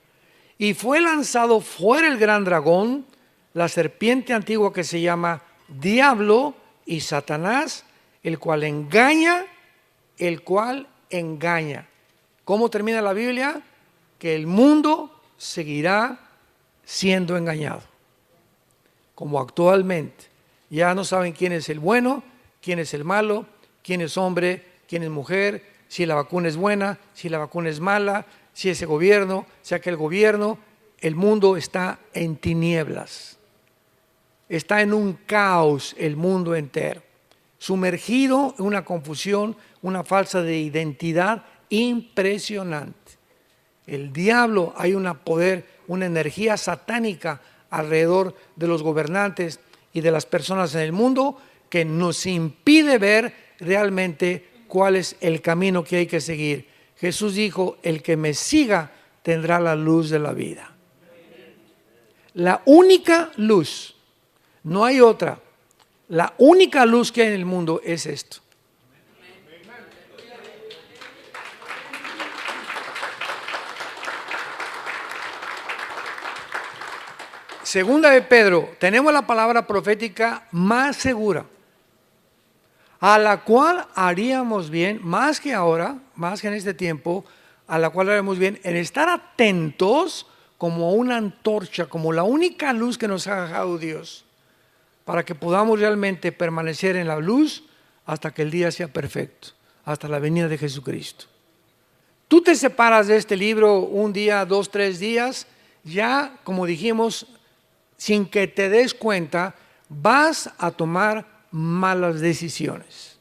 Y fue lanzado fuera el gran dragón, la serpiente antigua que se llama Diablo y Satanás, el cual engaña. ¿Cómo termina la Biblia? Que el mundo seguirá siendo engañado, como actualmente. Ya no saben quién es el bueno, quién es el malo, quién es hombre, quién es mujer, si la vacuna es buena, si la vacuna es mala, si ese gobierno, si aquel gobierno. El mundo está en tinieblas, está en un caos el mundo entero, sumergido en una confusión, una falsa de identidad impresionante. El diablo, hay un poder, una energía satánica alrededor de los gobernantes y de las personas en el mundo que nos impide ver realmente cuál es el camino que hay que seguir. Jesús dijo, el que me siga tendrá la luz de la vida. La única luz, no hay otra. La única luz que hay en el mundo es esto. Segunda de Pedro, tenemos la palabra profética más segura, a la cual haríamos bien, más que ahora, más que en este tiempo, a la cual haríamos bien en estar atentos como una antorcha, como la única luz que nos ha dejado Dios, para que podamos realmente permanecer en la luz hasta que el día sea perfecto, hasta la venida de Jesucristo. Tú te separas de este libro un día, 2, 3 días, ya como dijimos, sin que te des cuenta, vas a tomar malas decisiones.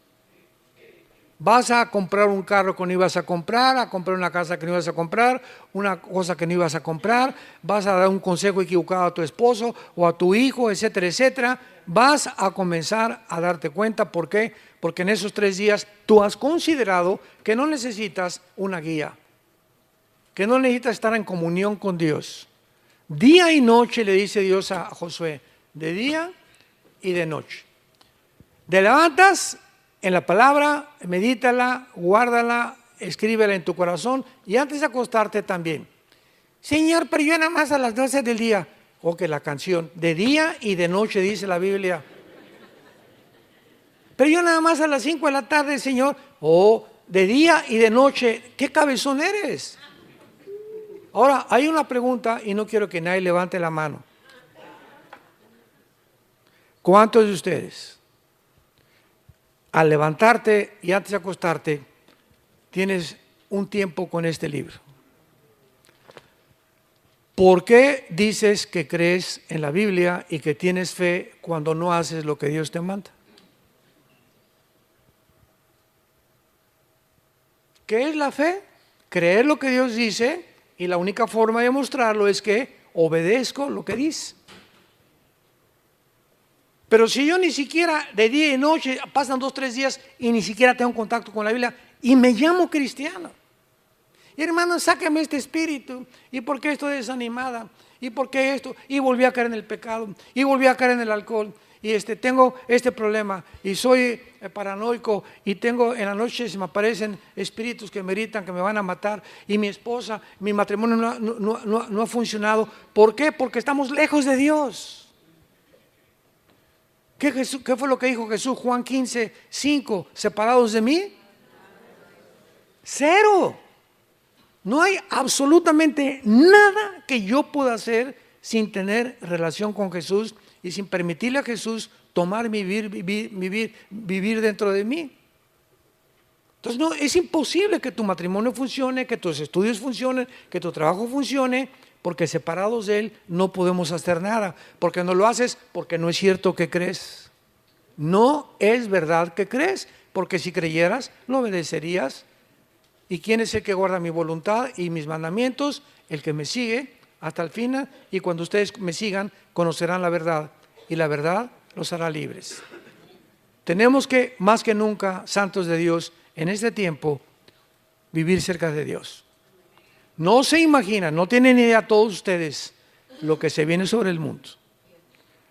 Vas a comprar un carro que no ibas a comprar una casa que no ibas a comprar, una cosa que no ibas a comprar, vas a dar un consejo equivocado a tu esposo o a tu hijo, etcétera, etcétera. Vas a comenzar a darte cuenta. ¿Por qué? Porque en esos 3 días tú has considerado que no necesitas una guía, que no necesitas estar en comunión con Dios. Día y noche le dice Dios a Josué, de día y de noche. Te levantas en la palabra, medítala, guárdala, escríbela en tu corazón y antes de acostarte también. Señor, pero yo nada más a las 12 del día. O que la canción, de día y de noche dice la Biblia. Pero yo nada más a las 5 de la tarde, Señor. O de día y de noche. ¿Qué cabezón eres? Ahora, hay una pregunta y no quiero que nadie levante la mano. ¿Cuántos de ustedes, al levantarte y antes de acostarte, tienes un tiempo con este libro? ¿Por qué dices que crees en la Biblia y que tienes fe cuando no haces lo que Dios te manda? ¿Qué es la fe? Creer lo que Dios dice. Y la única forma de mostrarlo es que obedezco lo que dice. Pero si yo ni siquiera de día y noche, pasan 2, 3 días y ni siquiera tengo contacto con la Biblia y me llamo cristiano. Y hermano, sáqueme este espíritu. ¿Y por qué estoy desanimada? ¿Y por qué esto? Y volví a caer en el pecado. Y volví a caer en el alcohol. Y tengo este problema y soy paranoico y tengo en la noche se me aparecen espíritus que me gritan que me van a matar y mi esposa, mi matrimonio no ha funcionado. ¿Por qué? Porque estamos lejos de Dios. ¿Qué fue lo que dijo Jesús? Juan 15, 5, separados de mí, 0. No hay absolutamente nada que yo pueda hacer sin tener relación con Jesús y sin permitirle a Jesús tomar mi vivir dentro de mí. Entonces no, es imposible que tu matrimonio funcione, que tus estudios funcionen, que tu trabajo funcione, porque separados de Él no podemos hacer nada. Porque no lo haces, porque no es cierto que crees. No es verdad que crees, porque si creyeras, lo obedecerías. ¿Y quién es el que guarda mi voluntad y mis mandamientos? El que me sigue hasta el final, y cuando ustedes me sigan, conocerán la verdad, y la verdad los hará libres. Tenemos que, más que nunca, santos de Dios, en este tiempo, vivir cerca de Dios. No se imaginan, no tienen idea todos ustedes lo que se viene sobre el mundo.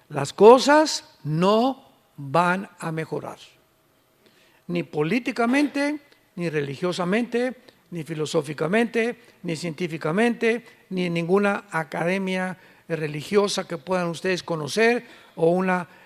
Las cosas no van a mejorar, ni políticamente, ni religiosamente, ni filosóficamente, ni científicamente, ni en ninguna academia religiosa que puedan ustedes conocer o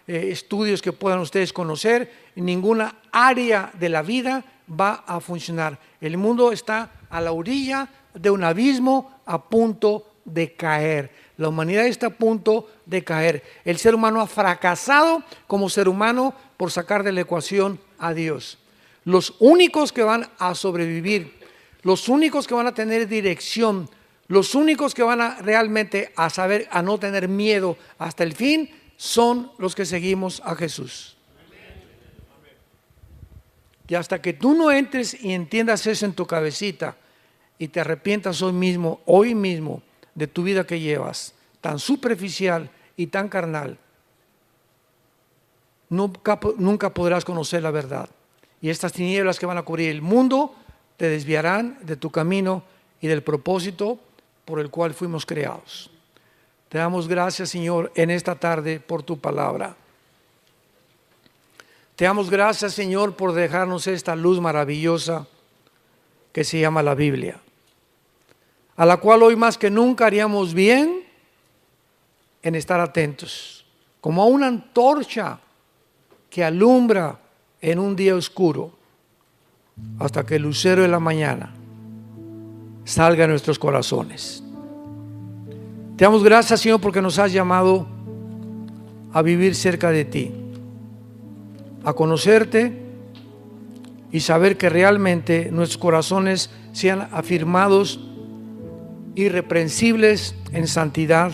estudios que puedan ustedes conocer. En ninguna área de la vida va a funcionar. El mundo está a la orilla de un abismo a punto de caer. La humanidad está a punto de caer. El ser humano ha fracasado como ser humano por sacar de la ecuación a Dios. Los únicos que van a sobrevivir, los únicos que van a tener dirección, los únicos que van a realmente a saber, a no tener miedo hasta el fin, son los que seguimos a Jesús. Y hasta que tú no entres y entiendas eso en tu cabecita, y te arrepientas hoy mismo de tu vida que llevas, tan superficial y tan carnal, nunca podrás conocer la verdad. Y estas tinieblas que van a cubrir el mundo te desviarán de tu camino y del propósito por el cual fuimos creados. Te damos gracias, Señor, en esta tarde por tu palabra. Te damos gracias, Señor, por dejarnos esta luz maravillosa que se llama la Biblia, a la cual hoy más que nunca haríamos bien en estar atentos, como a una antorcha que alumbra en un día oscuro, hasta que el lucero de la mañana salga en nuestros corazones. Te damos gracias, Señor, porque nos has llamado a vivir cerca de ti, a conocerte y saber que realmente nuestros corazones sean afirmados, irreprensibles en santidad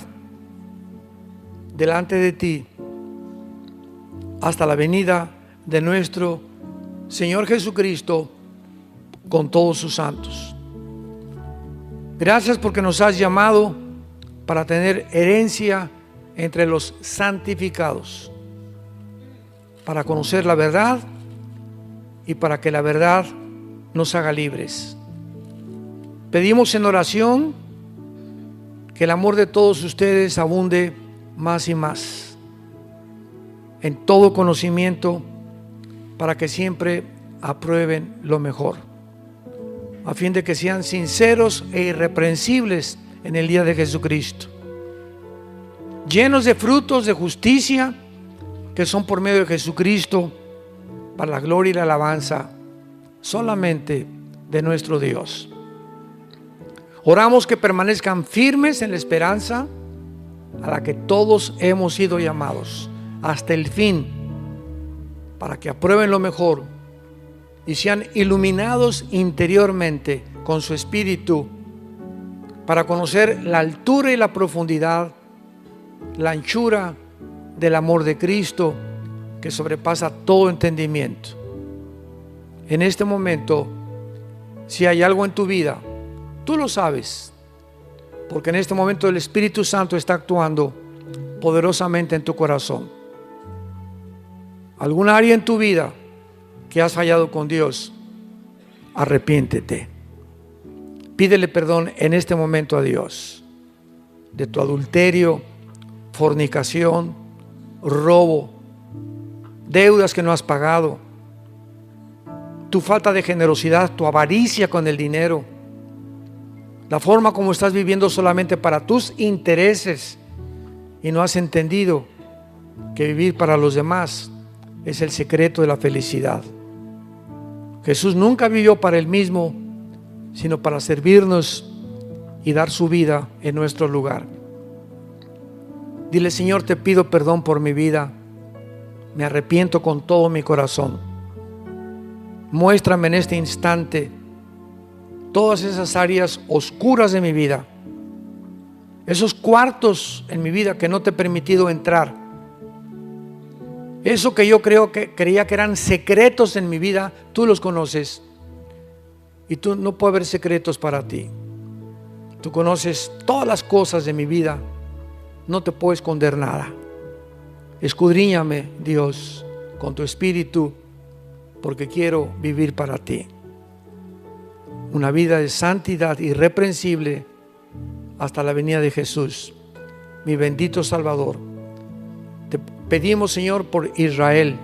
delante de ti, hasta la venida de nuestro Señor Jesucristo con todos sus santos. Gracias porque nos has llamado para tener herencia entre los santificados, para conocer la verdad y para que la verdad nos haga libres. Pedimos en oración que el amor de todos ustedes abunde más y más en todo conocimiento, para que siempre aprueben lo mejor, a fin de que sean sinceros e irreprensibles en el día de Jesucristo, llenos de frutos de justicia que son por medio de Jesucristo, para la gloria y la alabanza solamente de nuestro Dios. Oramos que permanezcan firmes en la esperanza a la que todos hemos sido llamados hasta el fin, para que aprueben lo mejor y sean iluminados interiormente con su espíritu, para conocer la altura y la profundidad, la anchura del amor de Cristo que sobrepasa todo entendimiento. En este momento, si hay algo en tu vida, tú lo sabes, porque en este momento el Espíritu Santo está actuando poderosamente en tu corazón. Alguna área en tu vida que has fallado con Dios, arrepiéntete. Pídele perdón en este momento a Dios de tu adulterio, fornicación, robo, deudas que no has pagado, tu falta de generosidad, tu avaricia con el dinero, la forma como estás viviendo solamente para tus intereses y no has entendido que vivir para los demás es el secreto de la felicidad. Jesús nunca vivió para él mismo, sino para servirnos y dar su vida en nuestro lugar. Dile: Señor, te pido perdón por mi vida, me arrepiento con todo mi corazón. Muéstrame en este instante todas esas áreas oscuras de mi vida, esos cuartos en mi vida que no te he permitido entrar, eso que yo creía que eran secretos en mi vida. Tú los conoces y tú no puede haber secretos para ti. Tú conoces todas las cosas de mi vida, no te puedo esconder nada. Escudriñame, Dios, con tu espíritu, porque quiero vivir para ti una vida de santidad irreprensible hasta la venida de Jesús, mi bendito Salvador. Te pedimos, Señor, por Israel.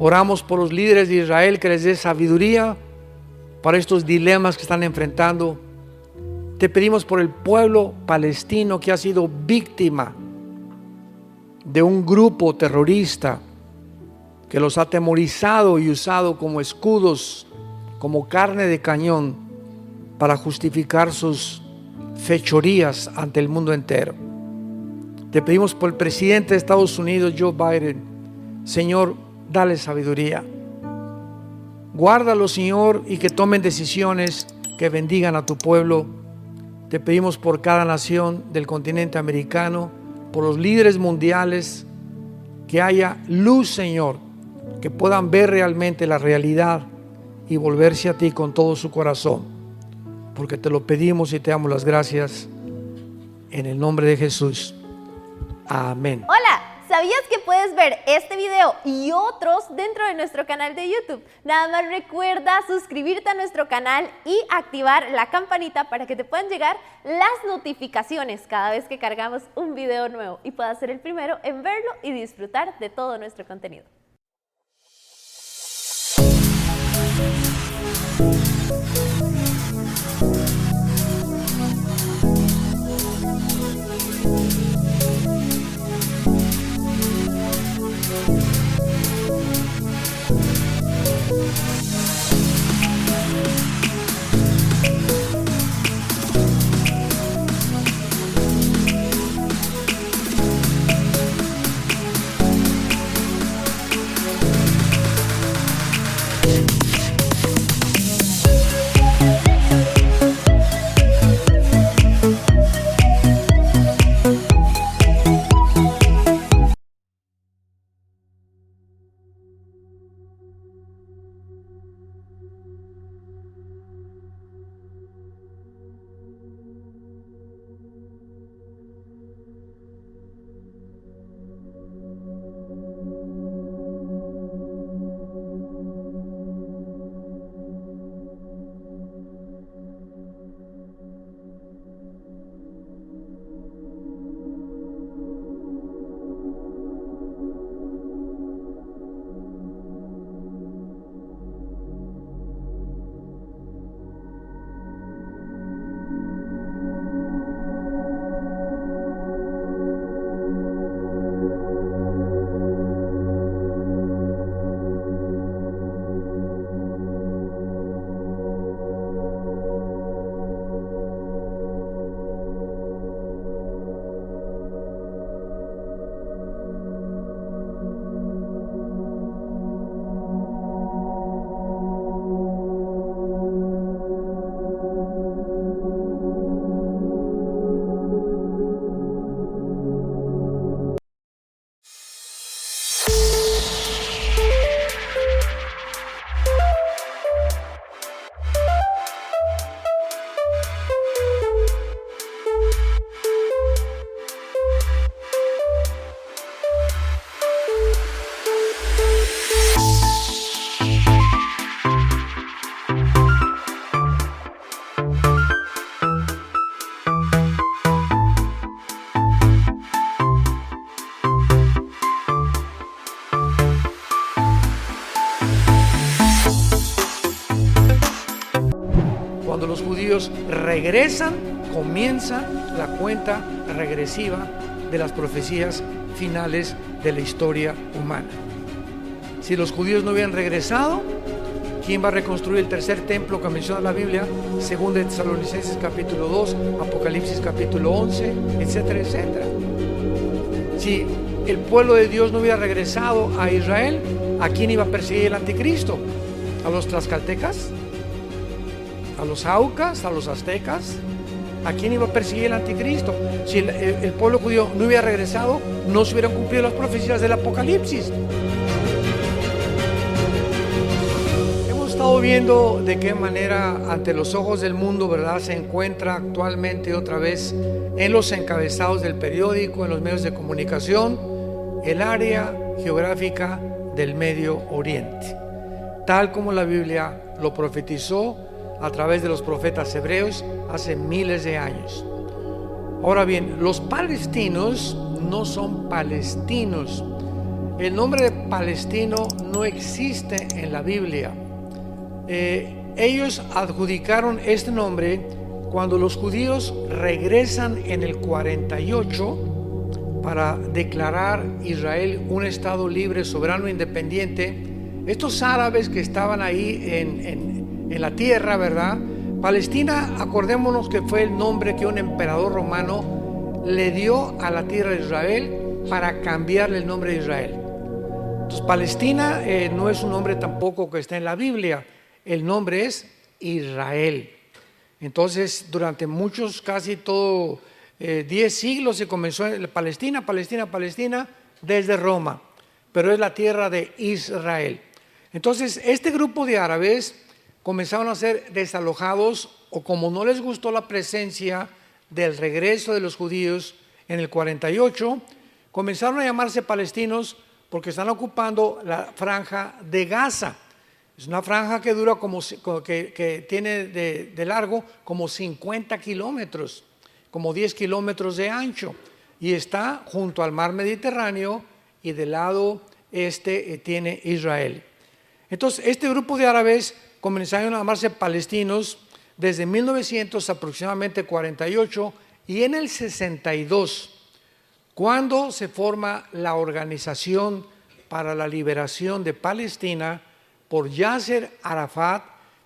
Oramos por los líderes de Israel, que les dé sabiduría para estos dilemas que están enfrentando. Te pedimos por el pueblo palestino que ha sido víctima de un grupo terrorista que los ha atemorizado y usado como escudos, como carne de cañón, para justificar sus fechorías ante el mundo entero. Te pedimos por el presidente de Estados Unidos, Joe Biden. Señor, dale sabiduría. Guárdalo, Señor, y que tomen decisiones que bendigan a tu pueblo. Te pedimos por cada nación del continente americano, por los líderes mundiales, que haya luz, Señor, que puedan ver realmente la realidad y volverse a ti con todo su corazón. porque te lo pedimos y te damos las gracias en el nombre de Jesús. Amén. Hola, ¿sabías que puedes ver este video y otros dentro de nuestro canal de YouTube? Nada más recuerda suscribirte a nuestro canal y activar la campanita para que te puedan llegar las notificaciones cada vez que cargamos un video nuevo y puedas ser el primero en verlo y disfrutar de todo nuestro contenido. Cuando los judíos regresan, comienza la cuenta regresiva de las profecías finales de la historia humana. Si los judíos no hubieran regresado, ¿quién va a reconstruir el tercer templo que menciona la Biblia? Según de Tesalonicenses capítulo 2, Apocalipsis capítulo 11, etcétera, etcétera. Si el pueblo de Dios no hubiera regresado a Israel, ¿a quién iba a perseguir el anticristo? ¿A los tlaxcaltecas? ¿A los aucas? ¿A los aztecas? ¿A quién iba a perseguir el anticristo? Si el pueblo judío no hubiera regresado, no se hubieran cumplido las profecías del Apocalipsis. Hemos estado viendo de qué manera ante los ojos del mundo, ¿verdad?, se encuentra actualmente otra vez en los encabezados del periódico, en los medios de comunicación, el área geográfica del Medio Oriente, tal como la Biblia lo profetizó a través de los profetas hebreos hace miles de años. Ahora bien, los palestinos no son palestinos. El nombre de palestino no existe en la Biblia. Ellos adjudicaron este nombre cuando los judíos regresan en el 48 para declarar Israel un estado libre, soberano, independiente. Estos árabes que estaban ahí en la tierra, ¿verdad? Palestina, acordémonos que fue el nombre que un emperador romano le dio a la tierra de Israel para cambiarle el nombre de Israel. Entonces, Palestina no es un nombre tampoco que está en la Biblia. El nombre es Israel. Entonces, durante muchos, casi todo 10 siglos se comenzó en Palestina, desde Roma, pero es la tierra de Israel. Entonces, este grupo de árabes comenzaron a ser desalojados o como no les gustó la presencia del regreso de los judíos en el 48, comenzaron a llamarse palestinos porque están ocupando la franja de Gaza. Es una franja que dura que tiene de largo como 50 kilómetros, como 10 kilómetros de ancho, y está junto al mar Mediterráneo, y del lado este tiene Israel. Entonces, este grupo de árabes comenzaron a llamarse palestinos desde 1900 aproximadamente 48, y en el 62, cuando se forma la Organización para la Liberación de Palestina por Yasser Arafat,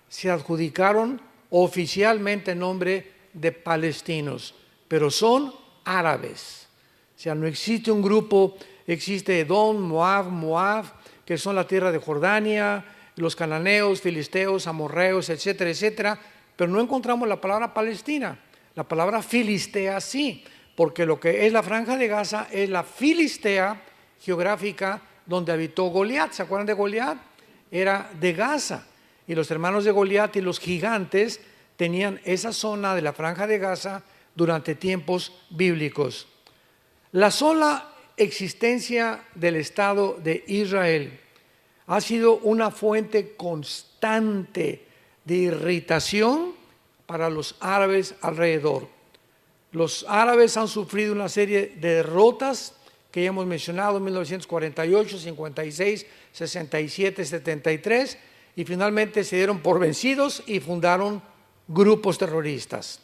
se adjudicaron oficialmente el nombre de palestinos, pero son árabes. O sea, no existe un grupo, existe Edom, Moab, que son la tierra de Jordania, los cananeos, filisteos, amorreos, etcétera, etcétera, pero no encontramos la palabra Palestina. La palabra Filistea sí, porque lo que es la franja de Gaza es la Filistea geográfica donde habitó Goliat. ¿Se acuerdan de Goliat? Era de Gaza, y los hermanos de Goliat y los gigantes tenían esa zona de la franja de Gaza durante tiempos bíblicos. La sola existencia del Estado de Israel ha sido una fuente constante de irritación para los árabes alrededor. Los árabes han sufrido una serie de derrotas que ya hemos mencionado, 1948, 56, 67, 73, y finalmente se dieron por vencidos y fundaron grupos terroristas,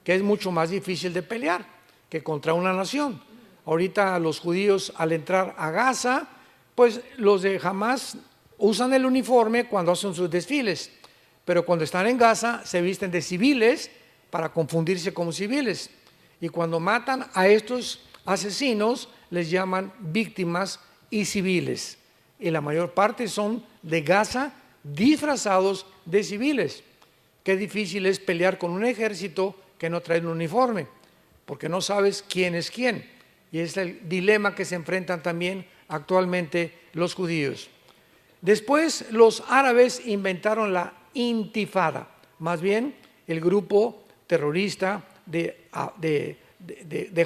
que es mucho más difícil de pelear que contra una nación. Ahorita los judíos, al entrar a Gaza, pues los de Hamas usan el uniforme cuando hacen sus desfiles, pero cuando están en Gaza se visten de civiles para confundirse como civiles, y cuando matan a estos asesinos les llaman víctimas y civiles, y la mayor parte son de Gaza disfrazados de civiles. Qué difícil es pelear con un ejército que no trae un uniforme, porque no sabes quién es quién, y es el dilema que se enfrentan también actualmente los judíos. Después los árabes inventaron la intifada, más bien el grupo terrorista de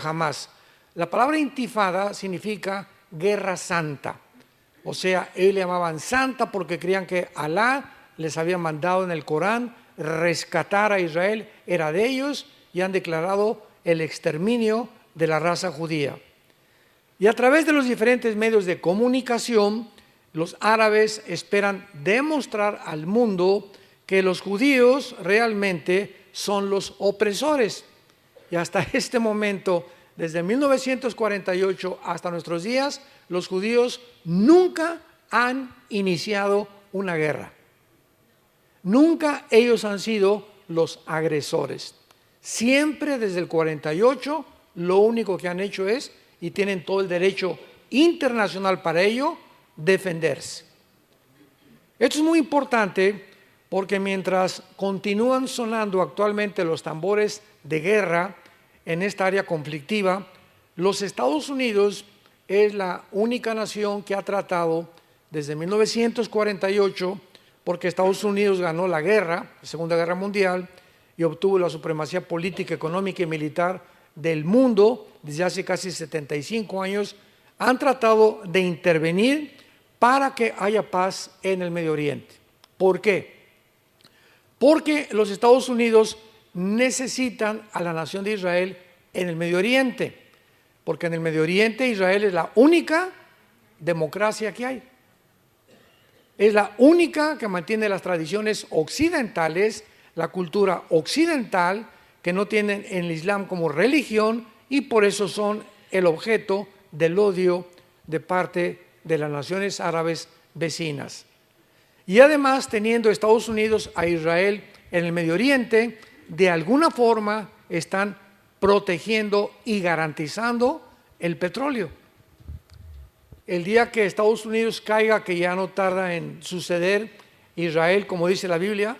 Hamas. La palabra intifada significa guerra santa, o sea, ellos le llamaban santa porque creían que Alá les había mandado en el Corán rescatar a Israel, era de ellos, y han declarado el exterminio de la raza judía. Y a través de los diferentes medios de comunicación, los árabes esperan demostrar al mundo que los judíos realmente son los opresores. Y hasta este momento, desde 1948 hasta nuestros días, los judíos nunca han iniciado una guerra. Nunca ellos han sido los agresores. Siempre desde el 48, lo único que han hecho es, y tienen todo el derecho internacional para ello, defenderse. Esto es muy importante porque mientras continúan sonando actualmente los tambores de guerra en esta área conflictiva, los Estados Unidos es la única nación que ha tratado desde 1948, porque Estados Unidos ganó la guerra, la Segunda Guerra Mundial, y obtuvo la supremacía política, económica y militar del mundo desde hace casi 75 años, han tratado de intervenir para que haya paz en el Medio Oriente. ¿Por qué? Porque los Estados Unidos necesitan a la nación de Israel en el Medio Oriente, porque en el Medio Oriente Israel es la única democracia que hay. Es la única que mantiene las tradiciones occidentales, la cultura occidental, que no tienen el Islam como religión, y por eso son el objeto del odio de parte de las naciones árabes vecinas. Y además, teniendo Estados Unidos a Israel en el Medio Oriente, de alguna forma están protegiendo y garantizando el petróleo. El día que Estados Unidos caiga, que ya no tarda en suceder, Israel, como dice la Biblia,